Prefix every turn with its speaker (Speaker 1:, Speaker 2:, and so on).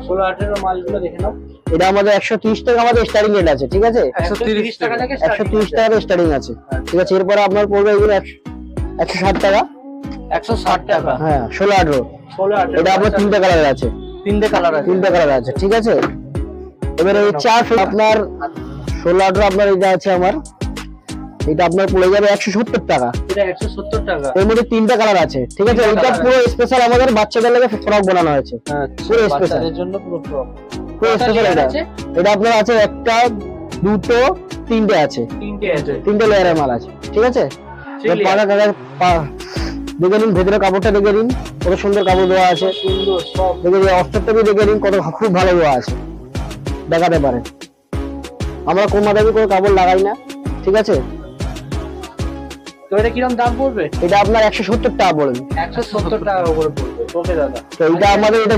Speaker 1: 16-18 মালগুলো দেখে নাও।
Speaker 2: এটা আমাদের 130 টাকা আমাদের স্টার্টিং রেট আছে, ঠিক আছে?
Speaker 1: 130 টাকা থেকে
Speaker 2: 130 টাকা স্টার্টিং আছে, ঠিক আছে? এরপরে আপনার পড়বে এগুলো 160 টাকা।
Speaker 1: 160 টাকা।
Speaker 2: হ্যাঁ 16-18।
Speaker 1: 16-18
Speaker 2: এটা আপনার তিনটে কালার আছে,
Speaker 1: তিনটে কালার আছে।
Speaker 2: তিনটে কালার আছে, ঠিক আছে? এবারে এই চার আপনার 16-18 আপনার এটা আছে আমার, এটা আপনার পড়ে যাবে 170 টাকা।
Speaker 1: এটা 170 টাকা।
Speaker 2: এর মধ্যে তিনটা কালার আছে, ঠিক আছে? এটা পুরো স্পেশাল আমাদের বাচ্চাদের লাগে ফ্রক বানানো হয়েছে, পুরো স্পেশাল
Speaker 1: বাচ্চাদের জন্য পুরো ফ্রক।
Speaker 2: পুরো স্পেশাল। এটা আপনার আছে একটা, দুটো, তিনটে আছে,
Speaker 1: তিনটে আছে,
Speaker 2: তিনটে লেয়ারের মাল আছে, ঠিক আছে? দেখে নিন ভেতরে কাপড়টা, দেখে নিন কত সুন্দর কাপড় দেওয়া আছে,
Speaker 1: সুন্দর সব।
Speaker 2: দেখে নিন অস্ত্রটা দেখে নিন কত খুব ভালো দেওয়া আছে, দেখাতে পারেন। আমরা কম দামি কোনো কাপড় লাগাই না, ঠিক আছে?
Speaker 1: তো এটা কিরকম দাম পড়বে?
Speaker 2: এটা আপনার 170 টাকা পড়বে।
Speaker 1: 170 টাকা করে পড়বে। ওকে দাদা।
Speaker 2: তো এটা আমাদের এটা